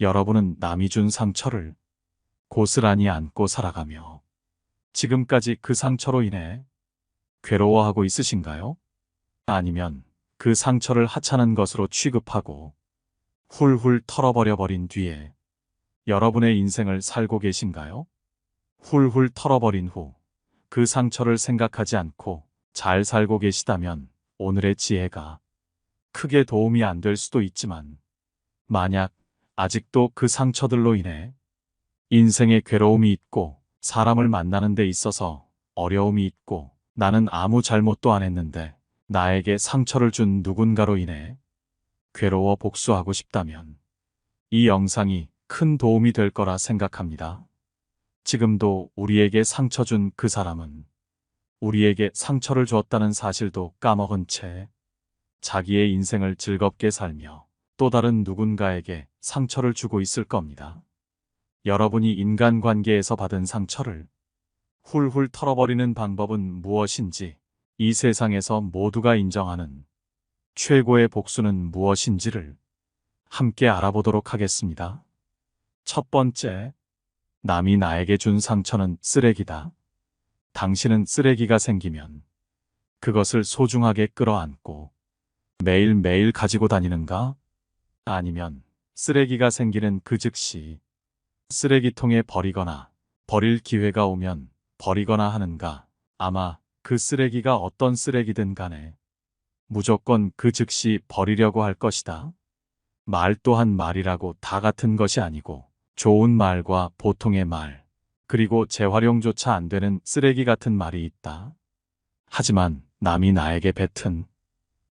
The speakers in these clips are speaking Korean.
여러분은 남이 준 상처를 고스란히 안고 살아가며 지금까지 그 상처로 인해 괴로워하고 있으신가요? 아니면 그 상처를 하찮은 것으로 취급하고 훌훌 털어버려 버린 뒤에 여러분의 인생을 살고 계신가요? 훌훌 털어버린 후 그 상처를 생각하지 않고 잘 살고 계시다면 오늘의 지혜가 크게 도움이 안 될 수도 있지만, 만약 아직도 그 상처들로 인해 인생에 괴로움이 있고 사람을 만나는 데 있어서 어려움이 있고 나는 아무 잘못도 안 했는데 나에게 상처를 준 누군가로 인해 괴로워 복수하고 싶다면 이 영상이 큰 도움이 될 거라 생각합니다. 지금도 우리에게 상처 준 그 사람은 우리에게 상처를 주었다는 사실도 까먹은 채 자기의 인생을 즐겁게 살며 또 다른 누군가에게 상처를 주고 있을 겁니다. 여러분이 인간관계에서 받은 상처를 훌훌 털어버리는 방법은 무엇인지, 이 세상에서 모두가 인정하는 최고의 복수는 무엇인지를 함께 알아보도록 하겠습니다. 첫 번째, 남이 나에게 준 상처는 쓰레기다. 당신은 쓰레기가 생기면 그것을 소중하게 끌어안고 매일매일 가지고 다니는가? 아니면 쓰레기가 생기는 그 즉시 쓰레기통에 버리거나 버릴 기회가 오면 버리거나 하는가? 아마 그 쓰레기가 어떤 쓰레기든 간에 무조건 그 즉시 버리려고 할 것이다. 말 또한 말이라고 다 같은 것이 아니고 좋은 말과 보통의 말, 그리고 재활용조차 안 되는 쓰레기 같은 말이 있다. 하지만 남이 나에게 뱉은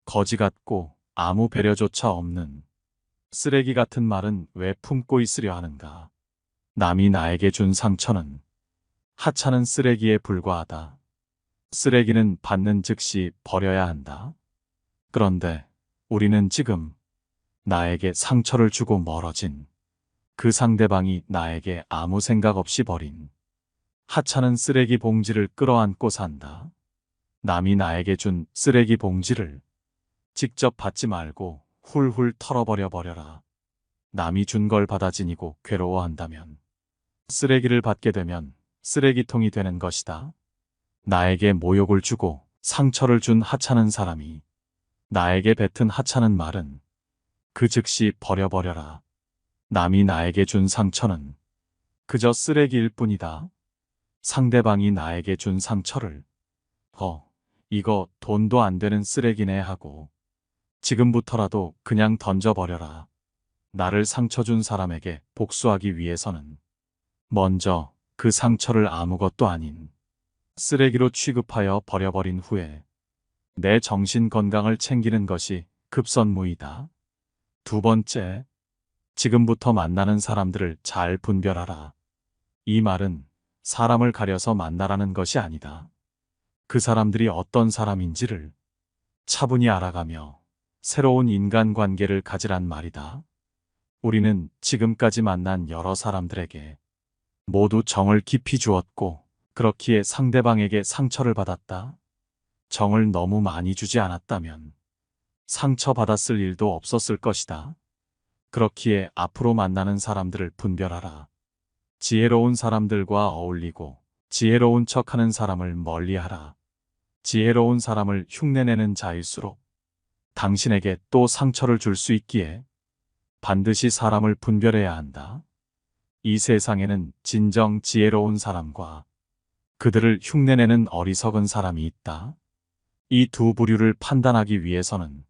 거지 같고 아무 배려조차 없는 쓰레기 같은 말은 왜 품고 있으려 하는가? 남이 나에게 준 상처는 하찮은 쓰레기에 불과하다. 쓰레기는 받는 즉시 버려야 한다. 그런데 우리는 지금 나에게 상처를 주고 멀어진 그 상대방이 나에게 아무 생각 없이 버린 하찮은 쓰레기 봉지를 끌어안고 산다. 남이 나에게 준 쓰레기 봉지를 직접 받지 말고 훌훌 털어버려 버려라. 남이 준 걸 받아 지니고 괴로워한다면 쓰레기를 받게 되면 쓰레기통이 되는 것이다. 나에게 모욕을 주고 상처를 준 하찮은 사람이 나에게 뱉은 하찮은 말은 그 즉시 버려버려라. 남이 나에게 준 상처는 그저 쓰레기일 뿐이다. 상대방이 나에게 준 상처를 이거 돈도 안 되는 쓰레기네 하고 지금부터라도 그냥 던져버려라. 나를 상처 준 사람에게 복수하기 위해서는 먼저 그 상처를 아무것도 아닌 쓰레기로 취급하여 버려버린 후에 내 정신 건강을 챙기는 것이 급선무이다. 두 번째, 지금부터 만나는 사람들을 잘 분별하라. 이 말은 사람을 가려서 만나라는 것이 아니다. 그 사람들이 어떤 사람인지를 차분히 알아가며 새로운 인간관계를 가지란 말이다. 우리는 지금까지 만난 여러 사람들에게 모두 정을 깊이 주었고 그렇기에 상대방에게 상처를 받았다. 정을 너무 많이 주지 않았다면 상처받았을 일도 없었을 것이다. 그렇기에 앞으로 만나는 사람들을 분별하라. 지혜로운 사람들과 어울리고 지혜로운 척하는 사람을 멀리하라. 지혜로운 사람을 흉내내는 자일수록 당신에게 또 상처를 줄 수 있기에 반드시 사람을 분별해야 한다. 이 세상에는 진정 지혜로운 사람과 그들을 흉내내는 어리석은 사람이 있다. 이 두 부류를 판단하기 위해서는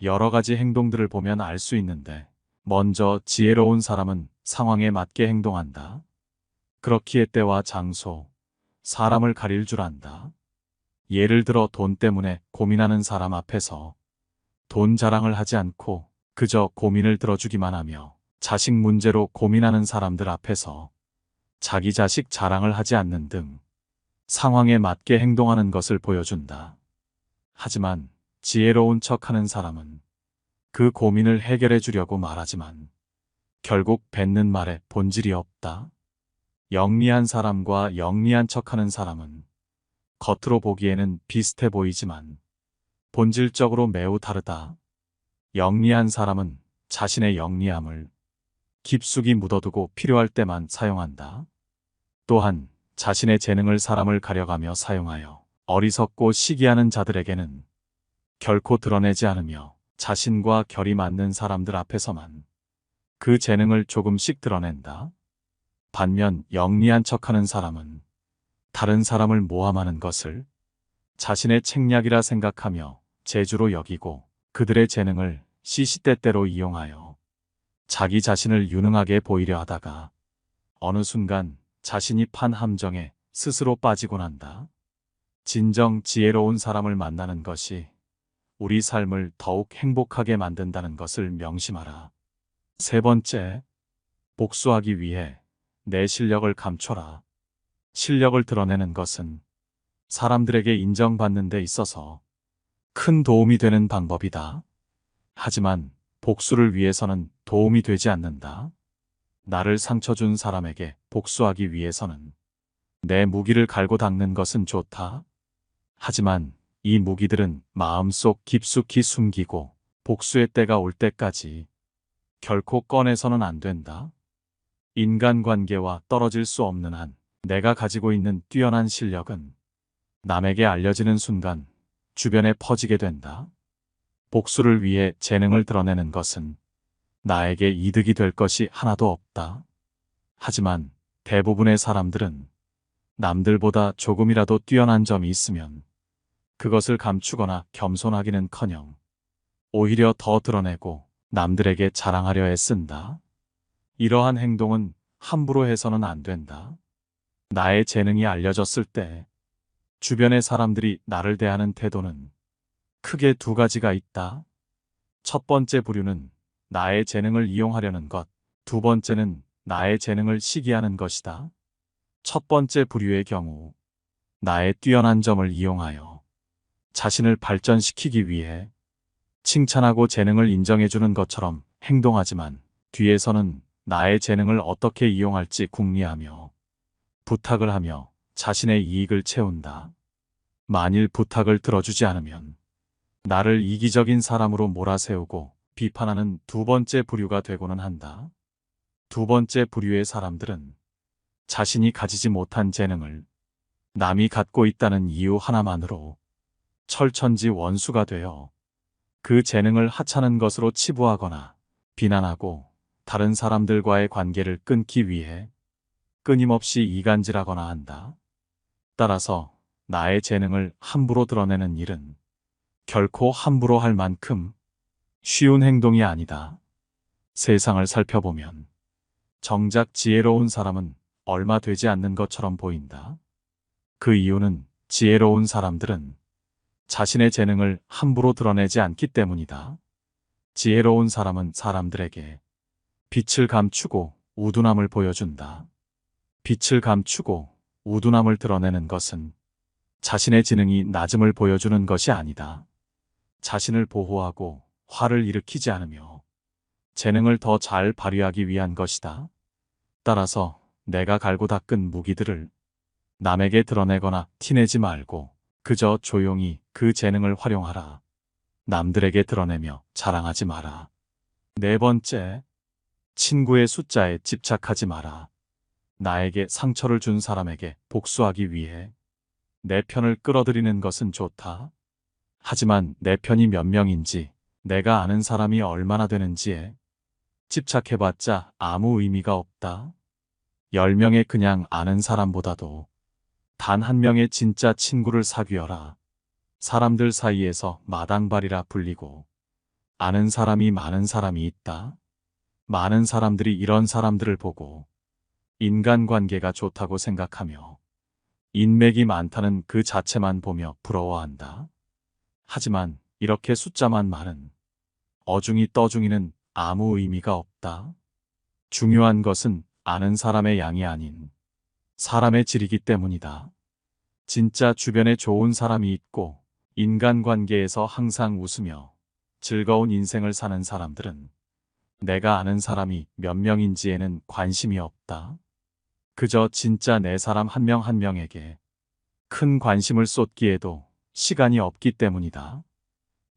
여러 가지 행동들을 보면 알 수 있는데, 먼저 지혜로운 사람은 상황에 맞게 행동한다. 그렇기에 때와 장소, 사람을 가릴 줄 안다. 예를 들어 돈 때문에 고민하는 사람 앞에서 돈 자랑을 하지 않고 그저 고민을 들어주기만 하며, 자식 문제로 고민하는 사람들 앞에서 자기 자식 자랑을 하지 않는 등 상황에 맞게 행동하는 것을 보여준다. 하지만 지혜로운 척하는 사람은 그 고민을 해결해 주려고 말하지만 결국 뱉는 말에 본질이 없다. 영리한 사람과 영리한 척하는 사람은 겉으로 보기에는 비슷해 보이지만 본질적으로 매우 다르다. 영리한 사람은 자신의 영리함을 깊숙이 묻어두고 필요할 때만 사용한다. 또한 자신의 재능을 사람을 가려가며 사용하여 어리석고 시기하는 자들에게는 결코 드러내지 않으며 자신과 결이 맞는 사람들 앞에서만 그 재능을 조금씩 드러낸다. 반면 영리한 척하는 사람은 다른 사람을 모함하는 것을 자신의 책략이라 생각하며 재주로 여기고 그들의 재능을 시시때때로 이용하여 자기 자신을 유능하게 보이려 하다가 어느 순간 자신이 판 함정에 스스로 빠지곤 한다. 진정 지혜로운 사람을 만나는 것이 우리 삶을 더욱 행복하게 만든다는 것을 명심하라. 세 번째, 복수하기 위해 내 실력을 감춰라. 실력을 드러내는 것은 사람들에게 인정받는 데 있어서 큰 도움이 되는 방법이다. 하지만 복수를 위해서는 도움이 되지 않는다. 나를 상처 준 사람에게 복수하기 위해서는 내 무기를 갈고 닦는 것은 좋다. 하지만 이 무기들은 마음속 깊숙이 숨기고 복수의 때가 올 때까지 결코 꺼내서는 안 된다. 인간관계와 떨어질 수 없는 한 내가 가지고 있는 뛰어난 실력은 남에게 알려지는 순간 주변에 퍼지게 된다. 복수를 위해 재능을 드러내는 것은 나에게 이득이 될 것이 하나도 없다. 하지만 대부분의 사람들은 남들보다 조금이라도 뛰어난 점이 있으면 그것을 감추거나 겸손하기는커녕 오히려 더 드러내고 남들에게 자랑하려 애쓴다. 이러한 행동은 함부로 해서는 안 된다. 나의 재능이 알려졌을 때 주변의 사람들이 나를 대하는 태도는 크게 두 가지가 있다. 첫 번째 부류는 나의 재능을 이용하려는 것, 두 번째는 나의 재능을 시기하는 것이다. 첫 번째 부류의 경우 나의 뛰어난 점을 이용하여 자신을 발전시키기 위해 칭찬하고 재능을 인정해주는 것처럼 행동하지만 뒤에서는 나의 재능을 어떻게 이용할지 궁리하며 부탁을 하며 자신의 이익을 채운다. 만일 부탁을 들어주지 않으면 나를 이기적인 사람으로 몰아세우고 비판하는 두 번째 부류가 되고는 한다. 두 번째 부류의 사람들은 자신이 가지지 못한 재능을 남이 갖고 있다는 이유 하나만으로 철천지 원수가 되어 그 재능을 하찮은 것으로 치부하거나 비난하고 다른 사람들과의 관계를 끊기 위해 끊임없이 이간질하거나 한다. 따라서 나의 재능을 함부로 드러내는 일은 결코 함부로 할 만큼 쉬운 행동이 아니다. 세상을 살펴보면 정작 지혜로운 사람은 얼마 되지 않는 것처럼 보인다. 그 이유는 지혜로운 사람들은 자신의 재능을 함부로 드러내지 않기 때문이다. 지혜로운 사람은 사람들에게 빛을 감추고 우둔함을 보여준다. 빛을 감추고 우둔함을 드러내는 것은 자신의 지능이 낮음을 보여주는 것이 아니다. 자신을 보호하고 화를 일으키지 않으며 재능을 더 잘 발휘하기 위한 것이다. 따라서 내가 갈고 닦은 무기들을 남에게 드러내거나 티내지 말고 그저 조용히 그 재능을 활용하라. 남들에게 드러내며 자랑하지 마라. 네 번째, 친구의 숫자에 집착하지 마라. 나에게 상처를 준 사람에게 복수하기 위해 내 편을 끌어들이는 것은 좋다. 하지만 내 편이 몇 명인지 내가 아는 사람이 얼마나 되는지에 집착해봤자 아무 의미가 없다. 10명의 그냥 아는 사람보다도 단 한 명의 진짜 친구를 사귀어라. 사람들 사이에서 마당발이라 불리고 아는 사람이 많은 사람이 있다. 많은 사람들이 이런 사람들을 보고 인간관계가 좋다고 생각하며 인맥이 많다는 그 자체만 보며 부러워한다. 하지만 이렇게 숫자만 많은 어중이 떠중이는 아무 의미가 없다. 중요한 것은 아는 사람의 양이 아닌 사람의 질이기 때문이다. 진짜 주변에 좋은 사람이 있고 인간관계에서 항상 웃으며 즐거운 인생을 사는 사람들은 내가 아는 사람이 몇 명인지에는 관심이 없다. 그저 진짜 내 사람 한 명 한 명에게 큰 관심을 쏟기에도 시간이 없기 때문이다.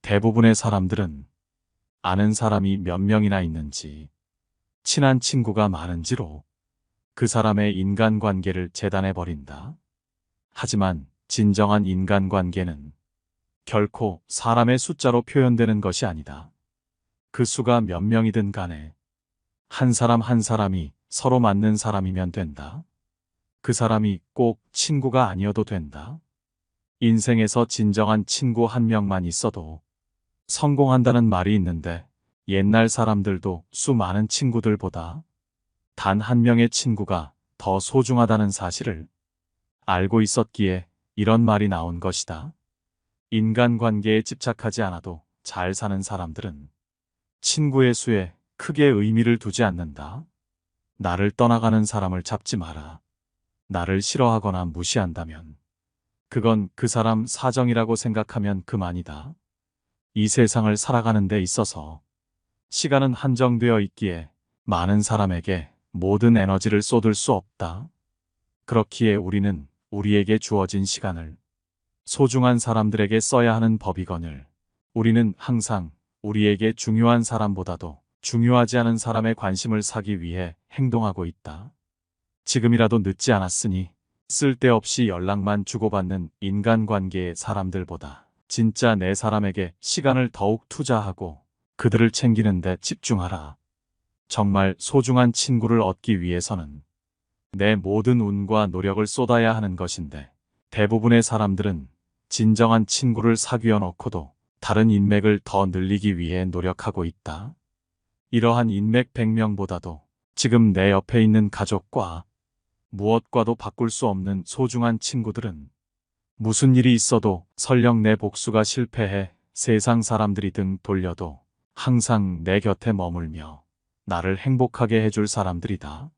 대부분의 사람들은 아는 사람이 몇 명이나 있는지 친한 친구가 많은지로 그 사람의 인간관계를 재단해버린다. 하지만 진정한 인간관계는 결코 사람의 숫자로 표현되는 것이 아니다. 그 수가 몇 명이든 간에 한 사람 한 사람이 서로 맞는 사람이면 된다. 그 사람이 꼭 친구가 아니어도 된다. 인생에서 진정한 친구 한 명만 있어도 성공한다는 말이 있는데 옛날 사람들도 수많은 친구들보다 단 한 명의 친구가 더 소중하다는 사실을 알고 있었기에 이런 말이 나온 것이다. 인간관계에 집착하지 않아도 잘 사는 사람들은 친구의 수에 크게 의미를 두지 않는다. 나를 떠나가는 사람을 잡지 마라. 나를 싫어하거나 무시한다면 그건 그 사람 사정이라고 생각하면 그만이다. 이 세상을 살아가는 데 있어서 시간은 한정되어 있기에 많은 사람에게 모든 에너지를 쏟을 수 없다. 그렇기에 우리는 우리에게 주어진 시간을 소중한 사람들에게 써야 하는 법이거늘 우리는 항상 우리에게 중요한 사람보다도 중요하지 않은 사람의 관심을 사기 위해 행동하고 있다. 지금이라도 늦지 않았으니 쓸데없이 연락만 주고받는 인간관계의 사람들보다 진짜 내 사람에게 시간을 더욱 투자하고 그들을 챙기는 데 집중하라. 정말 소중한 친구를 얻기 위해서는 내 모든 운과 노력을 쏟아야 하는 것인데 대부분의 사람들은 진정한 친구를 사귀어 놓고도 다른 인맥을 더 늘리기 위해 노력하고 있다. 이러한 인맥 100명보다도 지금 내 옆에 있는 가족과 무엇과도 바꿀 수 없는 소중한 친구들은 무슨 일이 있어도 설령 내 복수가 실패해 세상 사람들이 등 돌려도 항상 내 곁에 머물며 나를 행복하게 해줄 사람들이다.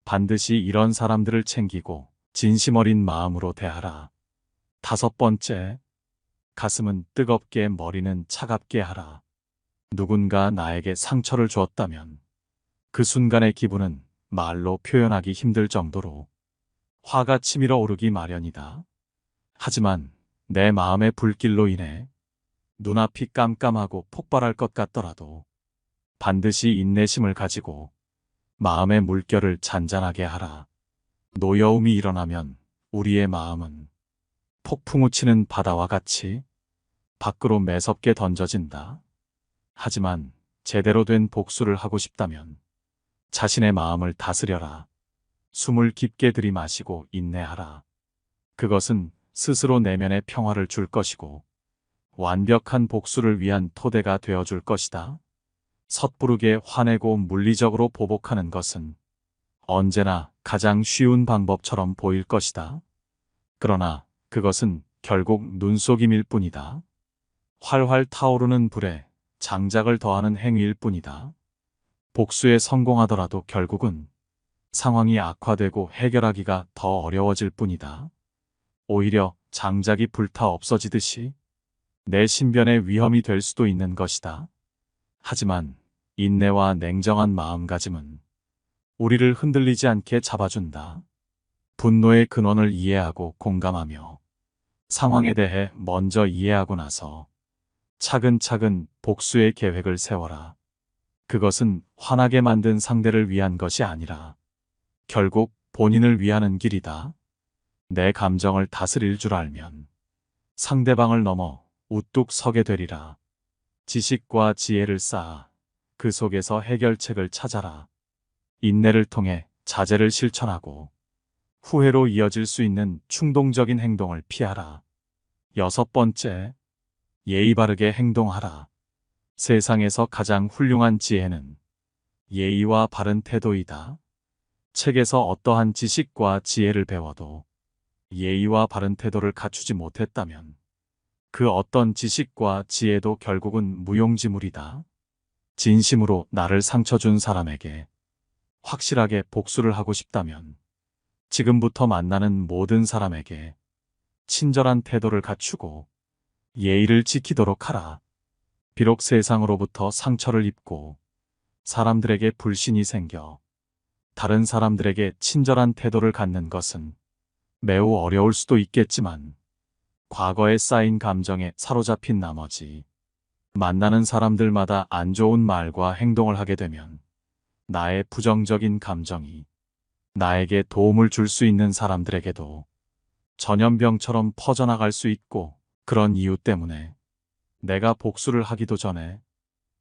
반드시 이런 사람들을 챙기고 진심 어린 마음으로 대하라. 5번째, 가슴은 뜨겁게 머리는 차갑게 하라. 누군가 나에게 상처를 주었다면 그 순간의 기분은 말로 표현하기 힘들 정도로 화가 치밀어 오르기 마련이다. 하지만 내 마음의 불길로 인해 눈앞이 깜깜하고 폭발할 것 같더라도 반드시 인내심을 가지고 마음의 물결을 잔잔하게 하라. 노여움이 일어나면 우리의 마음은 폭풍우 치는 바다와 같이 밖으로 매섭게 던져진다. 하지만 제대로 된 복수를 하고 싶다면 자신의 마음을 다스려라. 숨을 깊게 들이마시고 인내하라. 그것은 스스로 내면의 평화를 줄 것이고 완벽한 복수를 위한 토대가 되어줄 것이다. 섣부르게 화내고 물리적으로 보복하는 것은 언제나 가장 쉬운 방법처럼 보일 것이다. 그러나 그것은 결국 눈속임일 뿐이다. 활활 타오르는 불에 장작을 더하는 행위일 뿐이다. 복수에 성공하더라도 결국은 상황이 악화되고 해결하기가 더 어려워질 뿐이다. 오히려 장작이 불타 없어지듯이 내 신변에 위험이 될 수도 있는 것이다. 하지만 인내와 냉정한 마음가짐은 우리를 흔들리지 않게 잡아준다. 분노의 근원을 이해하고 공감하며 상황에 대해 먼저 이해하고 나서 차근차근 복수의 계획을 세워라. 그것은 화나게 만든 상대를 위한 것이 아니라 결국 본인을 위하는 길이다. 내 감정을 다스릴 줄 알면 상대방을 넘어 우뚝 서게 되리라. 지식과 지혜를 쌓아 그 속에서 해결책을 찾아라. 인내를 통해 자제를 실천하고 후회로 이어질 수 있는 충동적인 행동을 피하라. 6번째, 예의 바르게 행동하라. 세상에서 가장 훌륭한 지혜는 예의와 바른 태도이다. 책에서 어떠한 지식과 지혜를 배워도 예의와 바른 태도를 갖추지 못했다면 그 어떤 지식과 지혜도 결국은 무용지물이다. 진심으로 나를 상처 준 사람에게 확실하게 복수를 하고 싶다면 지금부터 만나는 모든 사람에게 친절한 태도를 갖추고 예의를 지키도록 하라. 비록 세상으로부터 상처를 입고 사람들에게 불신이 생겨 다른 사람들에게 친절한 태도를 갖는 것은 매우 어려울 수도 있겠지만 과거에 쌓인 감정에 사로잡힌 나머지 만나는 사람들마다 안 좋은 말과 행동을 하게 되면 나의 부정적인 감정이 나에게 도움을 줄 수 있는 사람들에게도 전염병처럼 퍼져나갈 수 있고, 그런 이유 때문에 내가 복수를 하기도 전에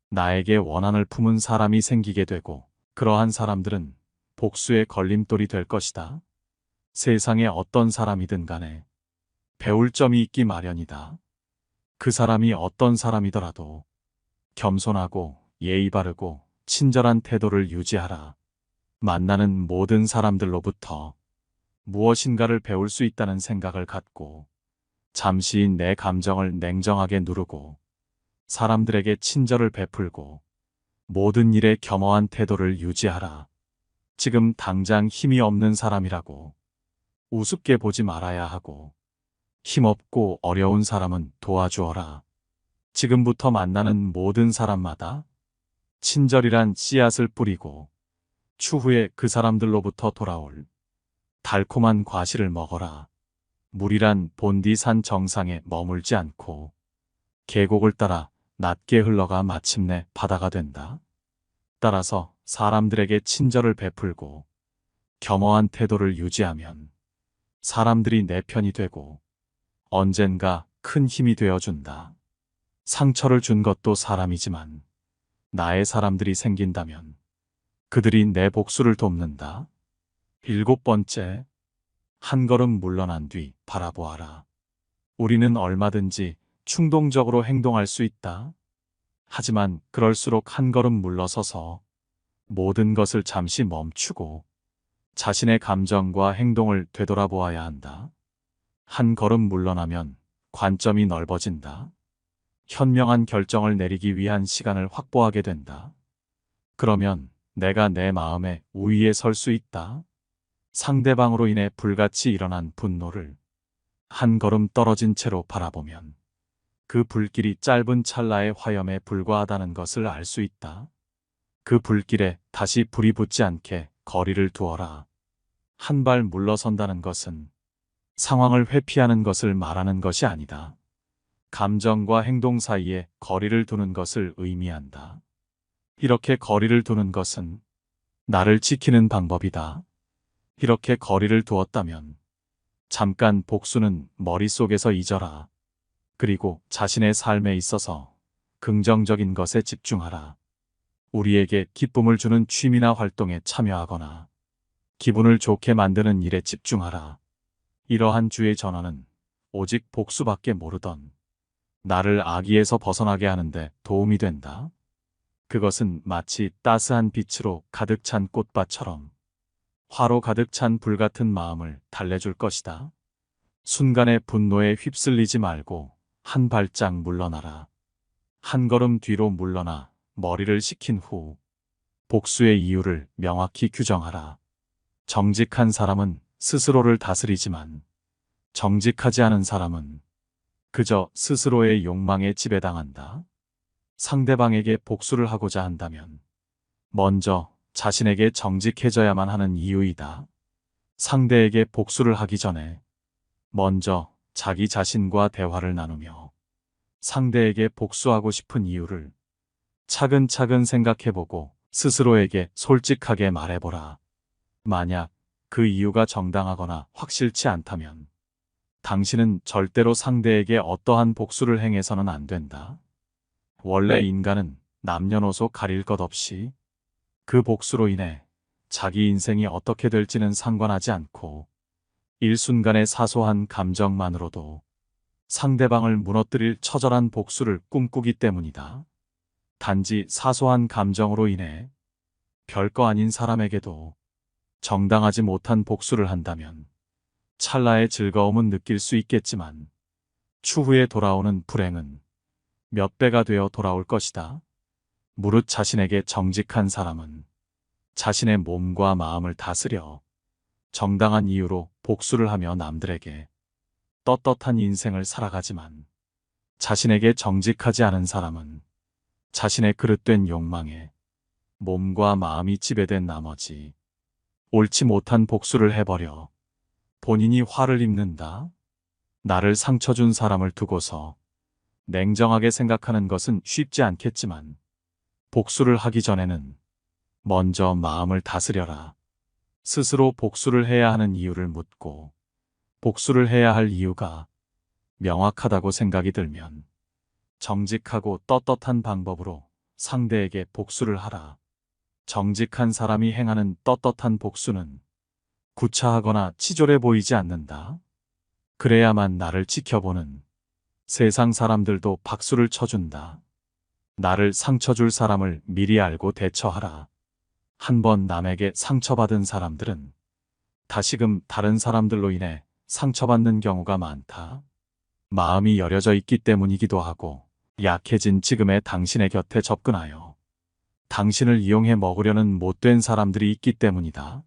나에게 원한을 품은 사람이 생기게 되고, 그러한 사람들은 복수의 걸림돌이 될 것이다. 세상에 어떤 사람이든 간에 배울 점이 있기 마련이다. 그 사람이 어떤 사람이더라도 겸손하고 예의 바르고 친절한 태도를 유지하라. 만나는 모든 사람들로부터 무엇인가를 배울 수 있다는 생각을 갖고 잠시 내 감정을 냉정하게 누르고 사람들에게 친절을 베풀고 모든 일에 겸허한 태도를 유지하라. 지금 당장 힘이 없는 사람이라고 우습게 보지 말아야 하고, 힘없고 어려운 사람은 도와주어라. 지금부터 만나는 모든 사람마다 친절이란 씨앗을 뿌리고 추후에 그 사람들로부터 돌아올 달콤한 과실을 먹어라. 물이란 본디산 정상에 머물지 않고 계곡을 따라 낮게 흘러가 마침내 바다가 된다. 따라서 사람들에게 친절을 베풀고 겸허한 태도를 유지하면 사람들이 내 편이 되고 언젠가 큰 힘이 되어준다. 상처를 준 것도 사람이지만 나의 사람들이 생긴다면 그들이 내 복수를 돕는다. 7번째, 한 걸음 물러난 뒤 바라보아라. 우리는 얼마든지 충동적으로 행동할 수 있다. 하지만 그럴수록 한 걸음 물러서서 모든 것을 잠시 멈추고 자신의 감정과 행동을 되돌아보아야 한다. 한 걸음 물러나면 관점이 넓어진다. 현명한 결정을 내리기 위한 시간을 확보하게 된다. 그러면 내가 내 마음의 우위에 설 수 있다. 상대방으로 인해 불같이 일어난 분노를 한 걸음 떨어진 채로 바라보면 그 불길이 짧은 찰나의 화염에 불과하다는 것을 알 수 있다. 그 불길에 다시 불이 붙지 않게 거리를 두어라. 한 발 물러선다는 것은 상황을 회피하는 것을 말하는 것이 아니다. 감정과 행동 사이에 거리를 두는 것을 의미한다. 이렇게 거리를 두는 것은 나를 지키는 방법이다. 이렇게 거리를 두었다면 잠깐 복수는 머릿속에서 잊어라. 그리고 자신의 삶에 있어서 긍정적인 것에 집중하라. 우리에게 기쁨을 주는 취미나 활동에 참여하거나 기분을 좋게 만드는 일에 집중하라. 이러한 주의 전환은 오직 복수밖에 모르던 나를 악의에서 벗어나게 하는데 도움이 된다. 그것은 마치 따스한 빛으로 가득 찬 꽃밭처럼 화로 가득 찬 불같은 마음을 달래줄 것이다. 순간의 분노에 휩쓸리지 말고 한 발짝 물러나라. 한 걸음 뒤로 물러나 머리를 식힌 후 복수의 이유를 명확히 규정하라. 정직한 사람은 스스로를 다스리지만 정직하지 않은 사람은 그저 스스로의 욕망에 지배당한다. 상대방에게 복수를 하고자 한다면 먼저 자신에게 정직해져야만 하는 이유이다. 상대에게 복수를 하기 전에 먼저 자기 자신과 대화를 나누며 상대에게 복수하고 싶은 이유를 차근차근 생각해보고 스스로에게 솔직하게 말해보라. 만약 그 이유가 정당하거나 확실치 않다면 당신은 절대로 상대에게 어떠한 복수를 행해서는 안 된다. 원래 인간은 남녀노소 가릴 것 없이 그 복수로 인해 자기 인생이 어떻게 될지는 상관하지 않고 일순간의 사소한 감정만으로도 상대방을 무너뜨릴 처절한 복수를 꿈꾸기 때문이다. 단지 사소한 감정으로 인해 별거 아닌 사람에게도 정당하지 못한 복수를 한다면 찰나의 즐거움은 느낄 수 있겠지만 추후에 돌아오는 불행은 몇 배가 되어 돌아올 것이다. 무릇 자신에게 정직한 사람은 자신의 몸과 마음을 다스려 정당한 이유로 복수를 하며 남들에게 떳떳한 인생을 살아가지만 자신에게 정직하지 않은 사람은 자신의 그릇된 욕망에 몸과 마음이 지배된 나머지 옳지 못한 복수를 해버려 본인이 화를 입는다. 나를 상처 준 사람을 두고서 냉정하게 생각하는 것은 쉽지 않겠지만 복수를 하기 전에는 먼저 마음을 다스려라. 스스로 복수를 해야 하는 이유를 묻고 복수를 해야 할 이유가 명확하다고 생각이 들면 정직하고 떳떳한 방법으로 상대에게 복수를 하라. 정직한 사람이 행하는 떳떳한 복수는 구차하거나 치졸해 보이지 않는다. 그래야만 나를 지켜보는 세상 사람들도 박수를 쳐준다. 나를 상처 줄 사람을 미리 알고 대처하라. 한번 남에게 상처받은 사람들은 다시금 다른 사람들로 인해 상처받는 경우가 많다. 마음이 여려져 있기 때문이기도 하고 약해진 지금의 당신의 곁에 접근하여 당신을 이용해 먹으려는 못된 사람들이 있기 때문이다.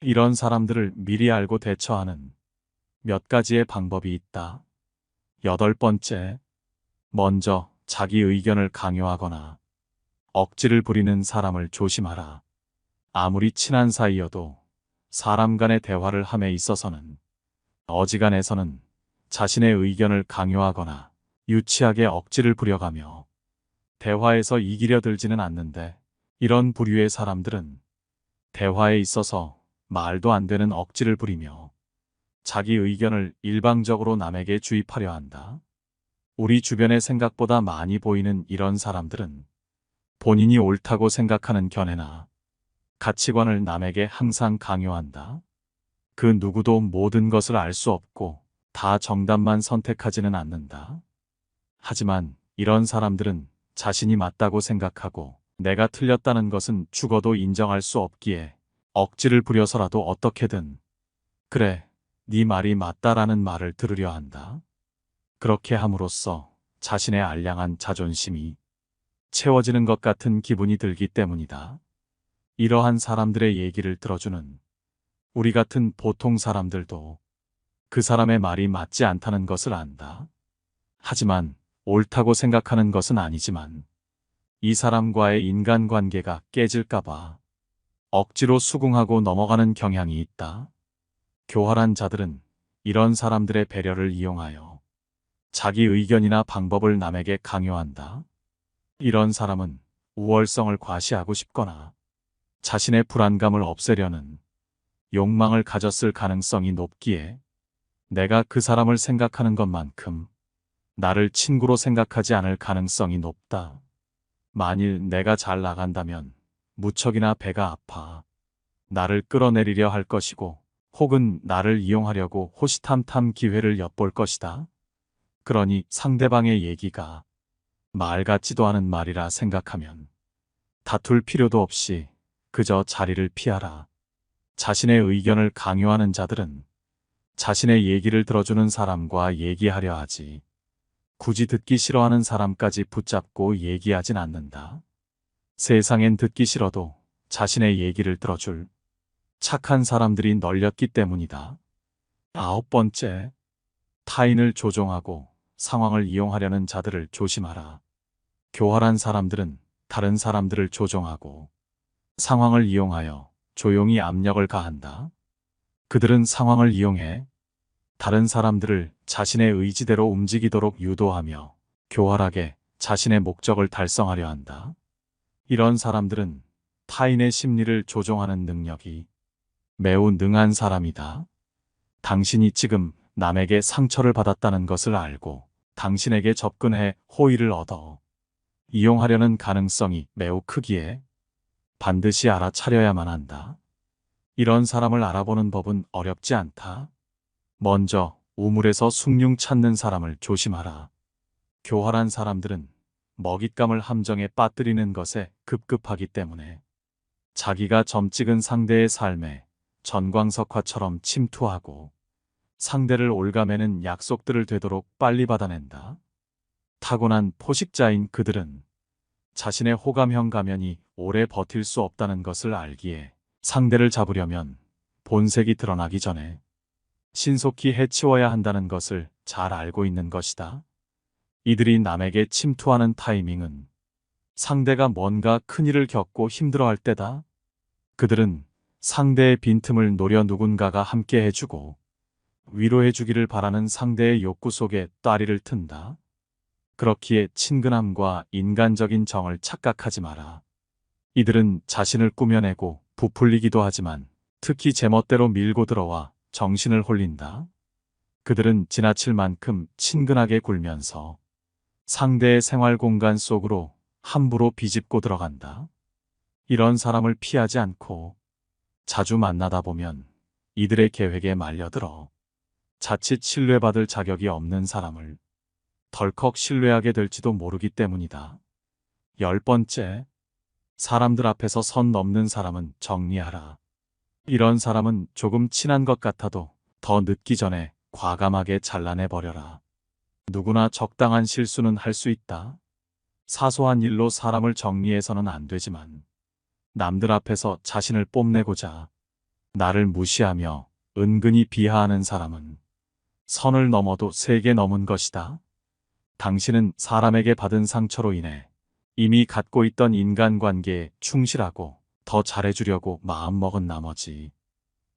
이런 사람들을 미리 알고 대처하는 몇 가지의 방법이 있다. 8번째, 먼저 자기 의견을 강요하거나 억지를 부리는 사람을 조심하라. 아무리 친한 사이여도 사람 간의 대화를 함에 있어서는 어지간해서는 자신의 의견을 강요하거나 유치하게 억지를 부려가며 대화에서 이기려 들지는 않는데 이런 부류의 사람들은 대화에 있어서 말도 안 되는 억지를 부리며 자기 의견을 일방적으로 남에게 주입하려 한다. 우리 주변에 생각보다 많이 보이는 이런 사람들은 본인이 옳다고 생각하는 견해나 가치관을 남에게 항상 강요한다. 그 누구도 모든 것을 알 수 없고 다 정답만 선택하지는 않는다. 하지만 이런 사람들은 자신이 맞다고 생각하고 내가 틀렸다는 것은 죽어도 인정할 수 없기에 억지를 부려서라도 어떻게든 그래, 네 말이 맞다라는 말을 들으려 한다. 그렇게 함으로써 자신의 알량한 자존심이 채워지는 것 같은 기분이 들기 때문이다. 이러한 사람들의 얘기를 들어주는 우리 같은 보통 사람들도 그 사람의 말이 맞지 않다는 것을 안다. 하지만 옳다고 생각하는 것은 아니지만 이 사람과의 인간관계가 깨질까봐 억지로 수긍하고 넘어가는 경향이 있다. 교활한 자들은 이런 사람들의 배려를 이용하여 자기 의견이나 방법을 남에게 강요한다. 이런 사람은 우월성을 과시하고 싶거나 자신의 불안감을 없애려는 욕망을 가졌을 가능성이 높기에 내가 그 사람을 생각하는 것만큼 나를 친구로 생각하지 않을 가능성이 높다. 만일 내가 잘 나간다면 무척이나 배가 아파 나를 끌어내리려 할 것이고 혹은 나를 이용하려고 호시탐탐 기회를 엿볼 것이다. 그러니 상대방의 얘기가 말 같지도 않은 말이라 생각하면 다툴 필요도 없이 그저 자리를 피하라. 자신의 의견을 강요하는 자들은 자신의 얘기를 들어주는 사람과 얘기하려 하지 굳이 듣기 싫어하는 사람까지 붙잡고 얘기하진 않는다. 세상엔 듣기 싫어도 자신의 얘기를 들어줄 착한 사람들이 널렸기 때문이다. 9번째, 타인을 조종하고 상황을 이용하려는 자들을 조심하라. 교활한 사람들은 다른 사람들을 조종하고 상황을 이용하여 조용히 압력을 가한다. 그들은 상황을 이용해 다른 사람들을 자신의 의지대로 움직이도록 유도하며 교활하게 자신의 목적을 달성하려 한다. 이런 사람들은 타인의 심리를 조종하는 능력이 매우 능한 사람이다. 당신이 지금 남에게 상처를 받았다는 것을 알고 당신에게 접근해 호의를 얻어 이용하려는 가능성이 매우 크기에 반드시 알아차려야만 한다. 이런 사람을 알아보는 법은 어렵지 않다. 먼저 우물에서 숭늉 찾는 사람을 조심하라. 교활한 사람들은 먹잇감을 함정에 빠뜨리는 것에 급급하기 때문에 자기가 점 찍은 상대의 삶에 전광석화처럼 침투하고 상대를 올가매는 약속들을 되도록 빨리 받아낸다. 타고난 포식자인 그들은 자신의 호감형 가면이 오래 버틸 수 없다는 것을 알기에 상대를 잡으려면 본색이 드러나기 전에 신속히 해치워야 한다는 것을 잘 알고 있는 것이다. 이들이 남에게 침투하는 타이밍은 상대가 뭔가 큰일을 겪고 힘들어할 때다. 그들은 상대의 빈틈을 노려 누군가가 함께 해주고 위로해주기를 바라는 상대의 욕구 속에 따리를 튼다. 그렇기에 친근함과 인간적인 정을 착각하지 마라. 이들은 자신을 꾸며내고 부풀리기도 하지만 특히 제멋대로 밀고 들어와 정신을 홀린다. 그들은 지나칠 만큼 친근하게 굴면서 상대의 생활 공간 속으로 함부로 비집고 들어간다. 이런 사람을 피하지 않고 자주 만나다 보면 이들의 계획에 말려들어 자칫 신뢰받을 자격이 없는 사람을 덜컥 신뢰하게 될지도 모르기 때문이다. 10번째, 사람들 앞에서 선 넘는 사람은 정리하라. 이런 사람은 조금 친한 것 같아도 더 늦기 전에 과감하게 잘라내버려라. 누구나 적당한 실수는 할 수 있다. 사소한 일로 사람을 정리해서는 안 되지만 남들 앞에서 자신을 뽐내고자 나를 무시하며 은근히 비하하는 사람은 선을 넘어도 세게 넘은 것이다. 당신은 사람에게 받은 상처로 인해 이미 갖고 있던 인간관계에 충실하고 더 잘해주려고 마음먹은 나머지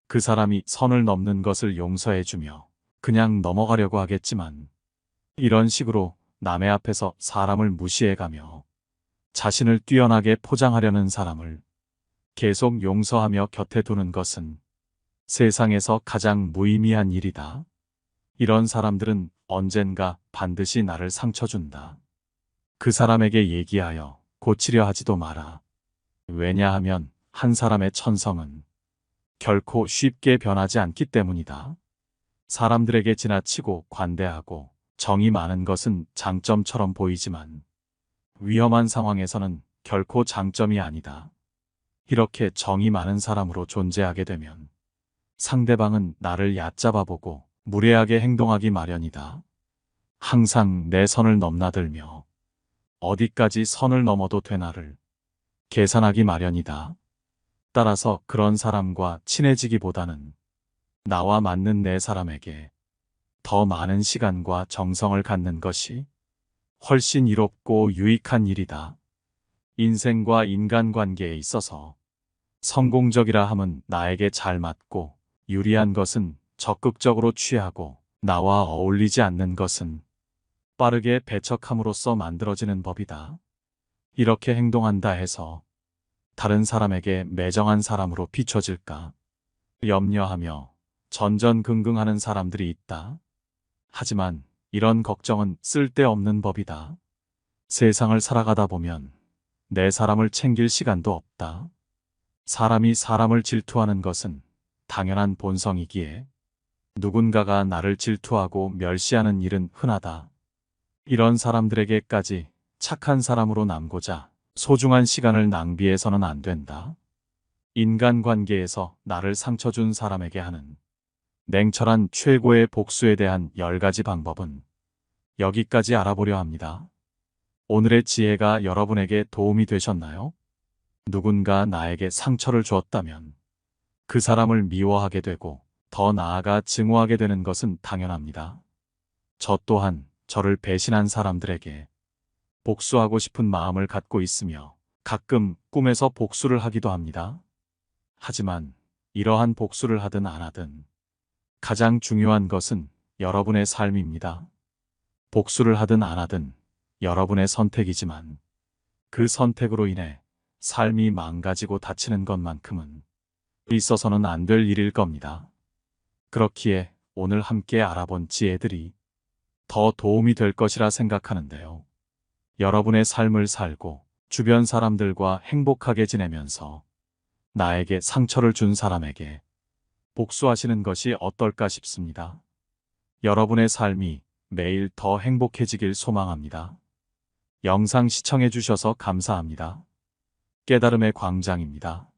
그 사람이 선을 넘는 것을 용서해주며 그냥 넘어가려고 하겠지만 이런 식으로 남의 앞에서 사람을 무시해가며 자신을 뛰어나게 포장하려는 사람을 계속 용서하며 곁에 두는 것은 세상에서 가장 무의미한 일이다. 이런 사람들은 언젠가 반드시 나를 상처 준다. 그 사람에게 얘기하여 고치려 하지도 마라. 왜냐하면 한 사람의 천성은 결코 쉽게 변하지 않기 때문이다. 사람들에게 지나치고 관대하고 정이 많은 것은 장점처럼 보이지만 위험한 상황에서는 결코 장점이 아니다. 이렇게 정이 많은 사람으로 존재하게 되면 상대방은 나를 얕잡아보고 무례하게 행동하기 마련이다. 항상 내 선을 넘나들며 어디까지 선을 넘어도 되나를 계산하기 마련이다. 따라서 그런 사람과 친해지기보다는 나와 맞는 내 사람에게 더 많은 시간과 정성을 갖는 것이 훨씬 이롭고 유익한 일이다. 인생과 인간관계에 있어서 성공적이라 함은 나에게 잘 맞고 유리한 것은 적극적으로 취하고 나와 어울리지 않는 것은 빠르게 배척함으로써 만들어지는 법이다. 이렇게 행동한다 해서 다른 사람에게 매정한 사람으로 비춰질까 염려하며 전전긍긍하는 사람들이 있다. 하지만 이런 걱정은 쓸데없는 법이다. 세상을 살아가다 보면 내 사람을 챙길 시간도 없다. 사람이 사람을 질투하는 것은 당연한 본성이기에 누군가가 나를 질투하고 멸시하는 일은 흔하다. 이런 사람들에게까지 착한 사람으로 남고자 소중한 시간을 낭비해서는 안 된다. 인간관계에서 나를 상처 준 사람에게 하는 냉철한 최고의 복수에 대한 10가지 방법은 여기까지 알아보려 합니다. 오늘의 지혜가 여러분에게 도움이 되셨나요? 누군가 나에게 상처를 주었다면 그 사람을 미워하게 되고 더 나아가 증오하게 되는 것은 당연합니다. 저 또한 저를 배신한 사람들에게 복수하고 싶은 마음을 갖고 있으며 가끔 꿈에서 복수를 하기도 합니다. 하지만 이러한 복수를 하든 안 하든 가장 중요한 것은 여러분의 삶입니다. 복수를 하든 안 하든 여러분의 선택이지만 그 선택으로 인해 삶이 망가지고 다치는 것만큼은 있어서는 안 될 일일 겁니다. 그렇기에 오늘 함께 알아본 지혜들이 더 도움이 될 것이라 생각하는데요. 여러분의 삶을 살고 주변 사람들과 행복하게 지내면서 나에게 상처를 준 사람에게 복수하시는 것이 어떨까 싶습니다. 여러분의 삶이 매일 더 행복해지길 소망합니다. 영상 시청해 주셔서 감사합니다. 깨달음의 광장입니다.